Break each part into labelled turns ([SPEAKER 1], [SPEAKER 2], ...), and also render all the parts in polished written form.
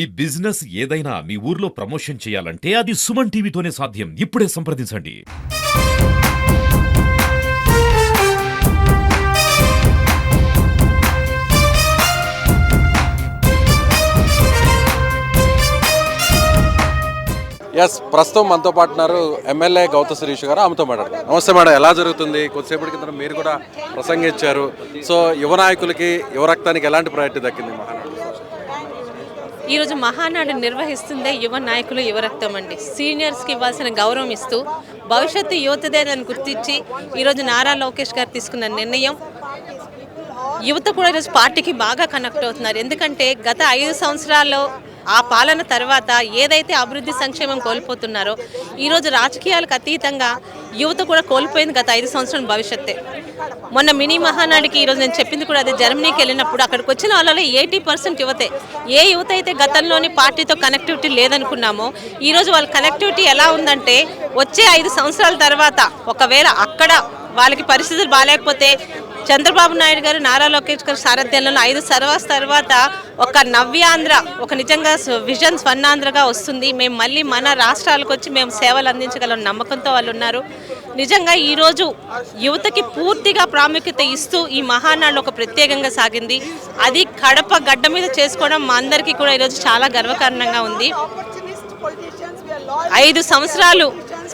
[SPEAKER 1] ఈ బిజినెస్ ఏదైనా మీ ఊర్లో ప్రమోషన్ చేయాలంటే అది సుమన్ టీవీతోనే సాధ్యం. ఇప్పుడే సంప్రదించండి.
[SPEAKER 2] ఎస్ ప్రస్తుతం మనతో పాటు ఉన్నారు ఎమ్మెల్యే గౌత శిరీష్ గారు. ఆమెతో మాట్లాడతారు. నమస్తే మేడం, ఎలా జరుగుతుంది? కొద్దిసేపటి కింద మీరు కూడా ప్రసంగించారు. సో యువ నాయకులకి యువ రక్తానికి ఎలాంటి ప్రయారిటీ దక్కింది మహానాడు?
[SPEAKER 3] ఈరోజు మహానాడు నిర్వహిస్తుందే యువ నాయకులు యువ రక్తం అండి. సీనియర్స్కి ఇవ్వాల్సిన గౌరవం ఇస్తూ భవిష్యత్తు యువతదేదని గుర్తించి ఈరోజు నారా లోకేష్ గారు తీసుకున్న నిర్ణయం యువత కూడా ఈరోజు పార్టీకి బాగా కనెక్ట్ అవుతున్నారు. ఎందుకంటే గత 5 సంవత్సరాల్లో ఆ పాలన తర్వాత ఏదైతే అభివృద్ధి సంక్షేమం కోల్పోతున్నారో ఈరోజు రాజకీయాలకు అతీతంగా యువత కూడా కోల్పోయింది గత 5 సంవత్సరాల భవిష్యత్తే. మొన్న మినీ మహానాడికి ఈరోజు నేను చెప్పింది కూడా అదే. జర్మనీకి వెళ్ళినప్పుడు అక్కడికి వచ్చిన వాళ్ళలో 80% యువతే. ఏ యువత అయితే గతంలోని పార్టీతో కనెక్టివిటీ లేదనుకున్నామో ఈరోజు వాళ్ళ కనెక్టివిటీ ఎలా ఉందంటే వచ్చే 5 సంవత్సరాల తర్వాత ఒకవేళ అక్కడ వాళ్ళకి పరిస్థితులు బాగాలేకపోతే చంద్రబాబు నాయుడు గారు నారా లోకేష్ గారు సారథ్యంలో 5 సర్వాస్ తర్వాత ఒక నవ్యాంధ్ర, ఒక నిజంగా విజన్ స్వర్ణాంధ్రగా వస్తుంది. మేము మళ్ళీ మన రాష్ట్రాలకు వచ్చి మేము సేవలు అందించగలం నమ్మకంతో వాళ్ళు ఉన్నారు. నిజంగా ఈరోజు యువతకి పూర్తిగా ప్రాముఖ్యత ఇస్తూ ఈ మహానాడు ఒక ప్రత్యేకంగా సాగింది. అది కడప గడ్డ మీద చేసుకోవడం మా అందరికీ కూడా ఈరోజు చాలా గర్వకారణంగా ఉంది. 5 సంవత్సరాలు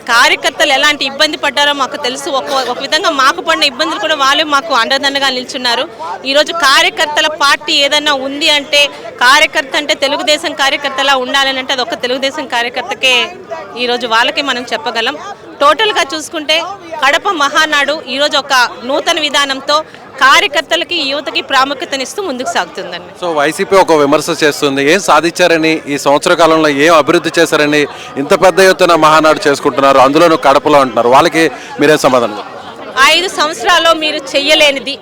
[SPEAKER 3] కార్యకర్తలు ఎలాంటి ఇబ్బంది పడ్డారో మాకు తెలుసు. ఒక విధంగా మాకు పడిన ఇబ్బందులు కూడా వాళ్ళు మాకు అండదండగా నిల్చున్నారు. ఈరోజు కార్యకర్తల పార్టీ ఏదన్నా ఉంది అంటే కార్యకర్త అంటే తెలుగుదేశం కార్యకర్తలా ఉండాలని అంటే అది ఒక తెలుగుదేశం కార్యకర్తకే ఈరోజు వాళ్ళకే మనం చెప్పగలం. టోటల్గా చూసుకుంటే కడప మహానాడు ఈరోజు ఒక నూతన విధానంతో కార్యకర్తలకి యువతకి ప్రాముఖ్యతనిస్తూ ముందుకు సాగుతుందండి.
[SPEAKER 2] సో వైసీపీ ఒక విమర్శ చేస్తుంది, ఏం సాధించారని, ఈ సంవత్సర కాలంలో ఏం అభివృద్ధి చేశారని ఇంత పెద్ద ఎత్తున మహానాడు చేసుకుంటున్నారు, అందులోనూ కడపలో అంటున్నారు. వాళ్ళకి మీరే సమాధానం?
[SPEAKER 3] 5 సంవత్సరాల్లో మీరు చెయ్యలేనిది,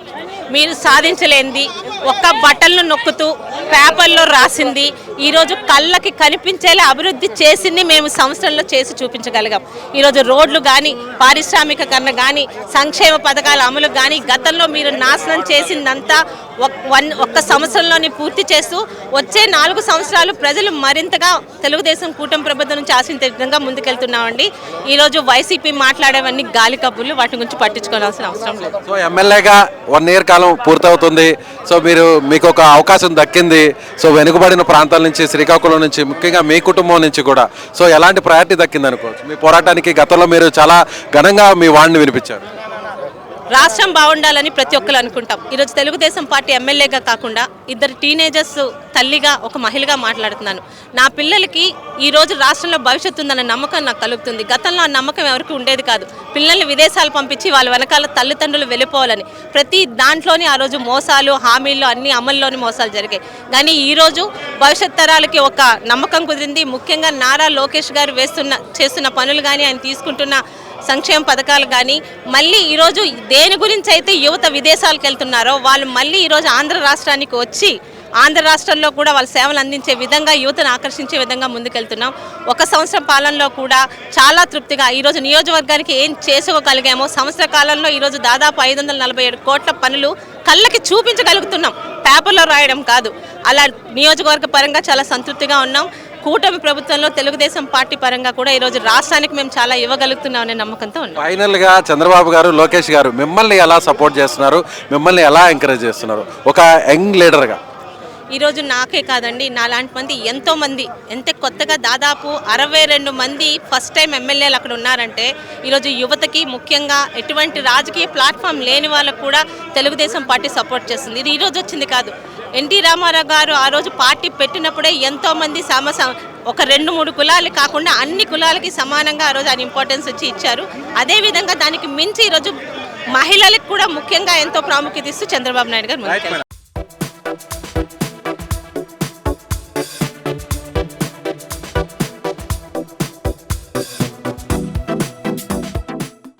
[SPEAKER 3] మీరు సాధించలేనిది, ఒక్క బటన్లు నొక్కుతూ పేపర్లో రాసింది ఈరోజు కళ్ళకి కనిపించేలా అభివృద్ధి చేసింది మేము సంవత్సరంలో చేసి చూపించగలిగాం. ఈరోజు రోడ్లు కానీ, పారిశ్రామికీకరణ కానీ, సంక్షేమ పథకాల అమలు కానీ గతంలో మీరు నాశనం చేసిందంతా ఒక్క సంవత్సరంలోనే పూర్తి చేస్తూ వచ్చే 4 సంవత్సరాలు ప్రజలు మరింతగా తెలుగుదేశం కూటమి ప్రభుత్వం నుంచి ఆశించే విధంగా ముందుకెళ్తున్నామండి. ఈరోజు వైసీపీ మాట్లాడేవన్నీ గాలి కబుర్లు, వాటి గురించి పట్టించుకోవాల్సిన అవసరం లేదు.
[SPEAKER 2] సో ఎమ్మెల్యేగా 1 ఇయర్ కాలం పూర్తవుతుంది. సో మీకు ఒక అవకాశం దక్కింది. సో వెనుకబడిన ప్రాంతాల నుంచి, శ్రీకాకుళం నుంచి, ముఖ్యంగా మీ కుటుంబం నుంచి కూడా సో ఎలాంటి ప్రయారిటీ దక్కింది అనుకోవచ్చు? మీ పోరాటానికి గతంలో మీరు చాలా ఘనంగా మీ వాడిని వినిపించారు.
[SPEAKER 3] రాష్ట్రం బాగుండాలని ప్రతి ఒక్కరు అనుకుంటాం. ఈరోజు తెలుగుదేశం పార్టీ ఎమ్మెల్యేగా కాకుండా 2 టీనేజర్స్ తల్లిగా, ఒక మహిళగా మాట్లాడుతున్నాను. నా పిల్లలకి ఈరోజు రాష్ట్రంలో భవిష్యత్తు ఉందన్న నమ్మకం నాకు కలుగుతుంది. గతంలో ఆ నమ్మకం ఎవరికి ఉండేది కాదు. పిల్లల్ని విదేశాలు పంపించి వాళ్ళ వెనకాల తల్లిదండ్రులు వెళ్ళిపోవాలని ప్రతి దాంట్లోని ఆ రోజు మోసాలు, హామీలు అన్ని అమల్లోని మోసాలు జరిగాయి. కానీ ఈరోజు భవిష్యత్ తరాలకి ఒక నమ్మకం కుదిరింది. ముఖ్యంగా నారా లోకేష్ గారు చేస్తున్న పనులు కానీ, ఆయన తీసుకుంటున్న సంక్షేమ పథకాలు కానీ, మళ్ళీ ఈరోజు దేని గురించి అయితే యువత విదేశాలకు వెళ్తున్నారో వాళ్ళు మళ్ళీ ఈరోజు ఆంధ్ర రాష్ట్రానికి వచ్చి ఆంధ్ర రాష్ట్రంలో కూడా వాళ్ళ సేవలు అందించే విధంగా యువతను ఆకర్షించే విధంగా ముందుకెళ్తున్నాం. 1 సంవత్సరం పాలనలో కూడా చాలా తృప్తిగా ఈరోజు నియోజకవర్గానికి ఏం చేసుకోగలిగామో, సంవత్సర కాలంలో ఈరోజు దాదాపు 547 కోట్ల పనులు కళ్ళకి చూపించగలుగుతున్నాం, పేపర్లో రాయడం కాదు. అలా నియోజకవర్గ పరంగా చాలా సంతృప్తిగా ఉన్నాం. కూటమి ప్రభుత్వంలో తెలుగుదేశం పార్టీ పరంగా కూడా ఈరోజు రాష్ట్రానికి మేము చాలా ఇవ్వగలుగుతున్నాం అనే నమ్మకంతో ఉన్నాం.
[SPEAKER 2] ఫైనల్గా చంద్రబాబు గారు, లోకేష్ గారు మిమ్మల్ని ఎలా సపోర్ట్ చేస్తున్నారు, మిమ్మల్ని ఎలా ఎంకరేజ్ చేస్తున్నారు ఒక యంగ్ లీడర్గా?
[SPEAKER 3] ఈరోజు నాకే కాదండి, నాలాంటి మంది ఎంతోమంది, కొత్తగా దాదాపు 62 మంది ఫస్ట్ టైం ఎమ్మెల్యేలు అక్కడ ఉన్నారంటే ఈరోజు యువతకి, ముఖ్యంగా ఎటువంటి రాజకీయ ప్లాట్ఫామ్ లేని వాళ్ళకు కూడా తెలుగుదేశం పార్టీ సపోర్ట్ చేస్తుంది. ఇది ఈరోజు వచ్చింది కాదు. ఎన్టీ రామారావు గారు ఆ రోజు పార్టీ పెట్టినప్పుడే ఎంతోమంది ఒక 2-3 కులాలు కాకుండా అన్ని కులాలకి సమానంగా ఆ రోజు ఆయన ఇంపార్టెన్స్ వచ్చి ఇచ్చారు. అదేవిధంగా దానికి మించి ఈరోజు మహిళలకు కూడా ముఖ్యంగా ఎంతో ప్రాముఖ్యత ఇస్తూ చంద్రబాబు నాయుడు గారు